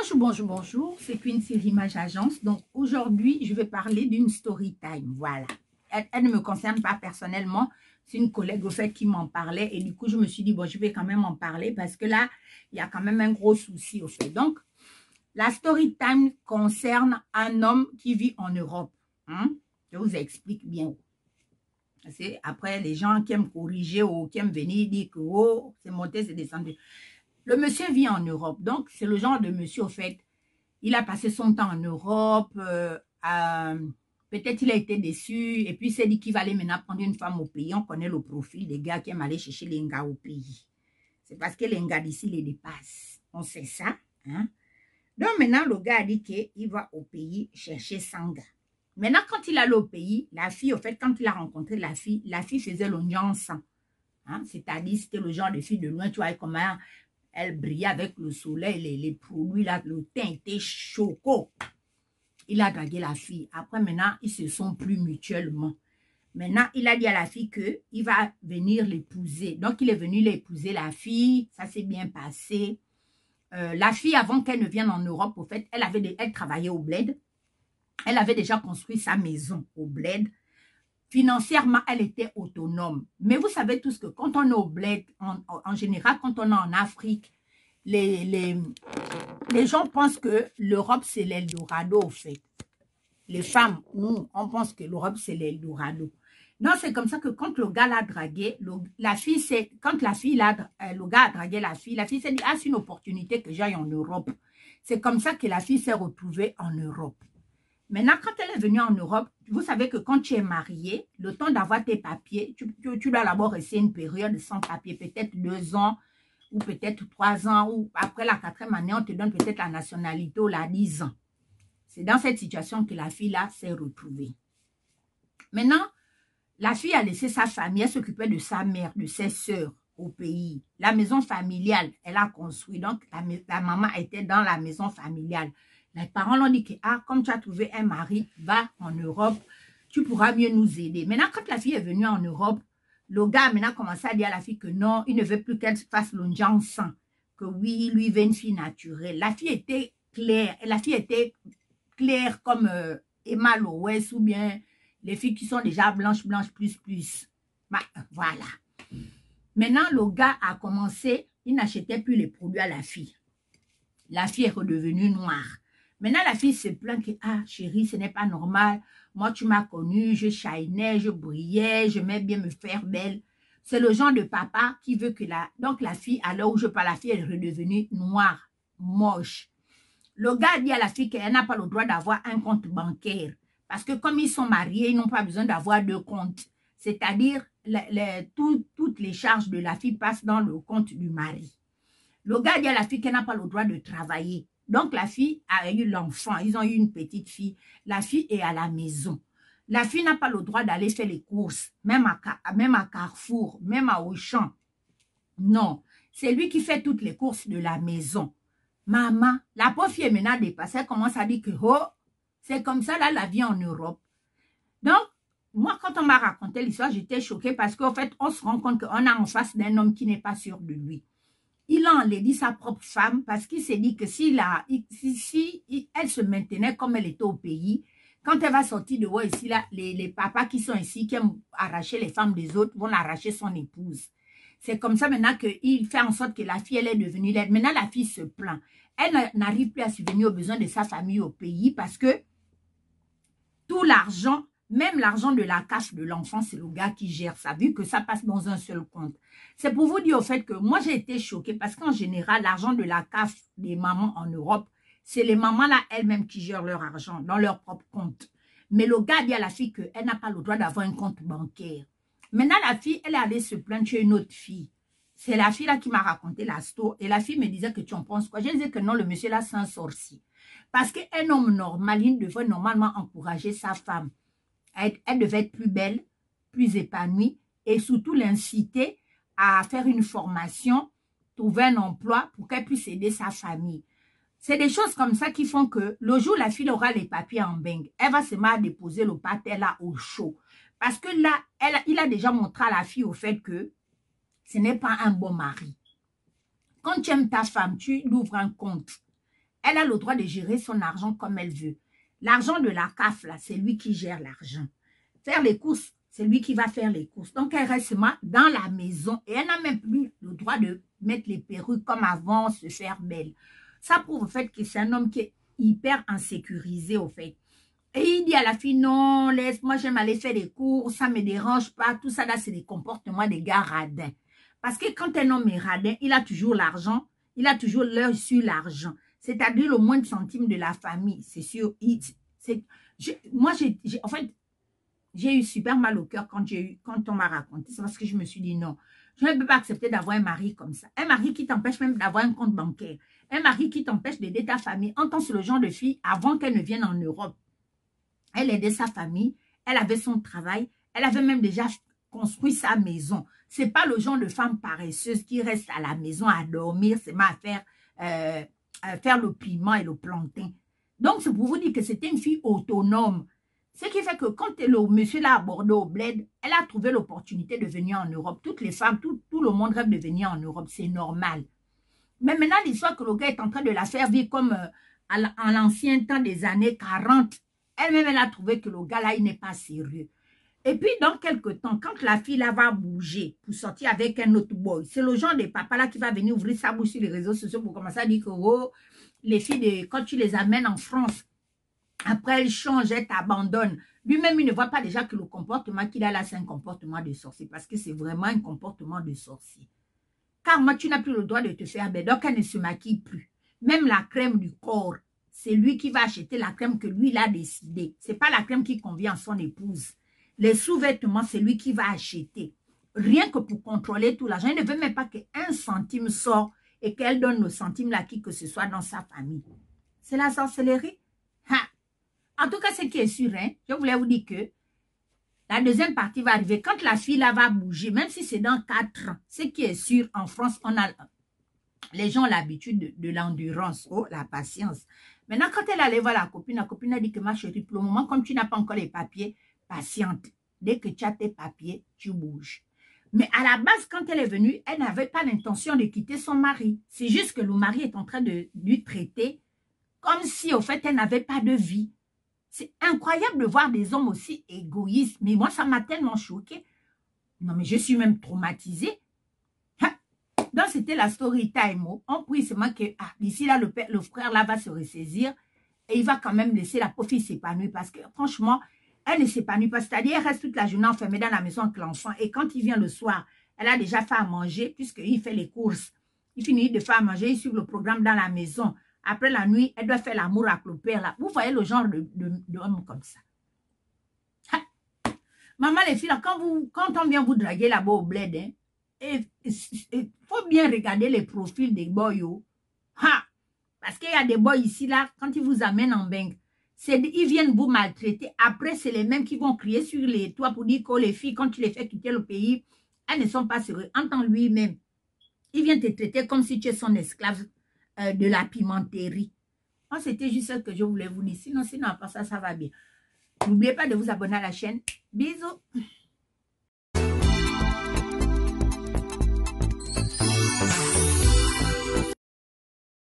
Bonjour, c'est Quincy Rimage Agence. Donc aujourd'hui, je vais parler d'une story time. Voilà. Elle ne me concerne pas personnellement. C'est une collègue au fait qui m'en parlait. Et du coup, je me suis dit, bon, je vais quand même en parler parce que là, il y a quand même un gros souci au fait. Donc, la story time concerne un homme qui vit en Europe. Je vous explique bien. Après, les gens qui aiment corriger ou qui aiment venir dire que oh, c'est monté, c'est descendu. Le monsieur vit en Europe. Donc, c'est le genre de monsieur, au fait, il a passé son temps en Europe. Peut-être il a été déçu. Et puis, il s'est dit qu'il va aller maintenant prendre une femme au pays. On connaît le profil des gars qui aiment aller chercher les gars au pays. C'est parce que les gars d'ici les dépassent. On sait ça. Hein? Donc, maintenant, le gars a dit qu'il va au pays chercher 100 gars. Maintenant, quand il allait au pays, la fille, au fait, quand il a rencontré la fille faisait l'oignon sang. Hein? C'est-à-dire, c'était le genre de fille de loin, tu vois, comment elle brillait avec le soleil, les produits, là, le teint était choco. Il a dragué la fille. Après, maintenant, ils se sont plus mutuellement. Maintenant, il a dit à la fille qu'il va venir l'épouser. Donc, il est venu l'épouser, la fille. Ça s'est bien passé. La fille, avant qu'elle ne vienne en Europe, au fait, elle travaillait au bled. Elle avait déjà construit sa maison au bled. Financièrement, elle était autonome. Mais vous savez tous que quand on est au bled, en général, quand on est en Afrique, les gens pensent que l'Europe, c'est l'Eldorado, au fait. Les femmes, nous, on pense que l'Europe, c'est l'Eldorado. Non, c'est comme ça que quand le gars l'a dragué, le gars a dragué la fille s'est dit, ah, c'est une opportunité que j'aille en Europe. C'est comme ça que la fille s'est retrouvée en Europe. Maintenant, quand elle est venue en Europe, vous savez que quand tu es marié, le temps d'avoir tes papiers, tu dois d'abord rester une période sans papier, peut-être 2 ans ou peut-être 3 ans, ou après la 4e année, on te donne peut-être la nationalité ou la 10 ans. C'est dans cette situation que la fille-là s'est retrouvée. Maintenant, la fille a laissé sa famille, elle s'occupait de sa mère, de ses sœurs au pays. La maison familiale, elle a construit, donc la maman était dans la maison familiale. Les parents l'ont dit que, ah, comme tu as trouvé un mari, va en Europe, tu pourras mieux nous aider. Maintenant, quand la fille est venue en Europe, le gars a maintenant commencé à dire à la fille que non, il ne veut plus qu'elle fasse l'onjan sang, que oui, lui veut une fille naturelle. La fille était claire comme Emma Lowes ou bien les filles qui sont déjà blanches, plus. Bah, voilà. Maintenant, le gars a commencé, il n'achetait plus les produits à la fille. La fille est redevenue noire. Maintenant, la fille se plaint que, ah, chérie, ce n'est pas normal. Moi, tu m'as connue, je shinais, je brillais, j'aimais bien me faire belle. C'est le genre de papa qui veut que donc la fille, à l'heure où je parle, la fille est redevenue noire, moche. Le gars dit à la fille qu'elle n'a pas le droit d'avoir un compte bancaire. Parce que comme ils sont mariés, ils n'ont pas besoin d'avoir 2 comptes. C'est-à-dire, toutes les charges de la fille passent dans le compte du mari. Le gars dit à la fille qu'elle n'a pas le droit de travailler. Donc, la fille a eu l'enfant. Ils ont eu une petite fille. La fille est à la maison. La fille n'a pas le droit d'aller faire les courses, même à Carrefour, même à Auchan. Non, c'est lui qui fait toutes les courses de la maison. Maman, la pauvre fille est maintenant dépassée. Elle commence à dire que, oh, c'est comme ça, là, la vie en Europe. Donc, moi, quand on m'a raconté l'histoire, j'étais choquée parce qu'en fait, on se rend compte qu'on a en face d'un homme qui n'est pas sûr de lui. Il a enlaidi sa propre femme parce qu'il s'est dit que si elle se maintenait comme elle était au pays, quand elle va sortir de voir ici, là, les papas qui sont ici, qui aiment arracher les femmes des autres, vont arracher son épouse. C'est comme ça maintenant qu'il fait en sorte que la fille, elle est devenue laide. Maintenant, la fille se plaint. Elle n'arrive plus à subvenir aux besoins de sa famille au pays parce que tout l'argent, même l'argent de la casse de l'enfant, c'est le gars qui gère ça, vu que ça passe dans un seul compte. C'est pour vous dire au fait que moi, j'ai été choquée parce qu'en général, l'argent de la CAF des mamans en Europe, c'est les mamans là elles-mêmes qui gèrent leur argent dans leur propre compte. Mais le gars dit à la fille qu'elle n'a pas le droit d'avoir un compte bancaire. Maintenant, la fille, elle est allée se plaindre chez une autre fille. C'est la fille là qui m'a raconté la story. Et la fille me disait que tu en penses quoi? Je disais que non, le monsieur là, c'est un sorcier. Parce qu'un homme normal, il devrait normalement encourager sa femme. Elle devait être plus belle, plus épanouie et surtout l'inciter à faire une formation, trouver un emploi pour qu'elle puisse aider sa famille. C'est des choses comme ça qui font que le jour où la fille aura les papiers en beng, elle va se mettre à déposer le pâté là au chaud. Parce que là, il a déjà montré à la fille au fait que ce n'est pas un bon mari. Quand tu aimes ta femme, tu l'ouvres un compte. Elle a le droit de gérer son argent comme elle veut. L'argent de la CAF, là, c'est lui qui gère l'argent. Faire les courses, c'est lui qui va faire les courses. Donc, elle reste dans la maison et elle n'a même plus le droit de mettre les perruques comme avant, se faire belle. Ça prouve au fait que c'est un homme qui est hyper insécurisé, au fait. Et il dit à la fille, non, laisse-moi, j'aime aller faire des courses, ça ne me dérange pas. Tout ça, là, c'est des comportements des gars radins. Parce que quand un homme est radin, il a toujours l'argent, il a toujours l'œil sur l'argent. C'est-à-dire le moindre centime de la famille. C'est sûr. Moi, en fait, j'ai eu super mal au cœur quand on m'a raconté. C'est parce que je me suis dit non. Je ne peux pas accepter d'avoir un mari comme ça. Un mari qui t'empêche même d'avoir un compte bancaire. Un mari qui t'empêche d'aider ta famille. Entends, c'est le genre de fille, avant qu'elle ne vienne en Europe, elle aidait sa famille, elle avait son travail, elle avait même déjà construit sa maison. Ce n'est pas le genre de femme paresseuse qui reste à la maison à dormir, c'est à faire le piment et le plantain. Donc, c'est pour vous dire que c'était une fille autonome. Ce qui fait que quand le monsieur l'a abordé au bled, elle a trouvé l'opportunité de venir en Europe. Toutes les femmes, tout le monde rêve de venir en Europe, c'est normal. Mais maintenant, l'histoire que le gars est en train de la faire vivre comme en l'ancien temps des années 40, elle-même, elle a trouvé que le gars là, il n'est pas sérieux. Et puis, dans quelques temps, quand la fille là va bouger pour sortir avec un autre boy, c'est le genre de papa là qui va venir ouvrir sa bouche sur les réseaux sociaux pour commencer à dire que oh, les filles, quand tu les amènes en France, après elles changent, elles t'abandonnent. Lui-même, il ne voit pas déjà que le comportement qu'il a là, c'est un comportement de sorcier, parce que c'est vraiment un comportement de sorcier. Car moi, tu n'as plus le droit de te faire belle, donc elle ne se maquille plus. Même la crème du corps, c'est lui qui va acheter la crème que lui, il a décidé. Ce n'est pas la crème qui convient à son épouse. Les sous-vêtements, c'est lui qui va acheter. Rien que pour contrôler tout l'argent. Il ne veut même pas qu'un centime sorte et qu'elle donne le centime à qui que ce soit dans sa famille. C'est la sorcellerie. Ha. En tout cas, ce qui est sûr, hein, je voulais vous dire que la deuxième partie va arriver. Quand la fille là va bouger, même si c'est dans 4 ans, ce qui est sûr, en France, les gens ont l'habitude de l'endurance, oh, la patience. Maintenant, quand elle allait voir la copine a dit que ma chérie, pour le moment, comme tu n'as pas encore les papiers, patiente. Dès que tu as tes papiers, tu bouges. Mais à la base, quand elle est venue, elle n'avait pas l'intention de quitter son mari. C'est juste que le mari est en train de lui traiter comme si, au fait, elle n'avait pas de vie. C'est incroyable de voir des hommes aussi égoïstes. Mais moi, ça m'a tellement choquée. Non, mais je suis même traumatisée. Donc, c'était la story time. On prie seulement que d'ici là, le frère là va se ressaisir et il va quand même laisser la pauvre fille s'épanouir parce que franchement, elle ne s'épanouit pas. C'est-à-dire, elle reste toute la journée enfermée dans la maison avec l'enfant et quand il vient le soir, elle a déjà fait à manger puisqu'il fait les courses. Il finit de faire à manger, il suit le programme dans la maison. Après la nuit, elle doit faire l'amour avec le père là. Vous voyez le genre d'homme comme ça. Ha. Maman, les filles, là, quand on vient vous draguer là-bas au bled, hein, il faut bien regarder les profils des boys. Ha! Parce qu'il y a des boys ici, là, quand ils vous amènent en bain, ils viennent vous maltraiter. Après, c'est les mêmes qui vont crier sur les toits pour dire que les filles, quand tu les fais quitter le pays, elles ne sont pas sérieuses. Entends lui-même. Il vient te traiter comme si tu es son esclave de la pimenterie. Moi, c'était juste ce que je voulais vous dire. Sinon, à part ça, ça va bien. N'oubliez pas de vous abonner à la chaîne. Bisous.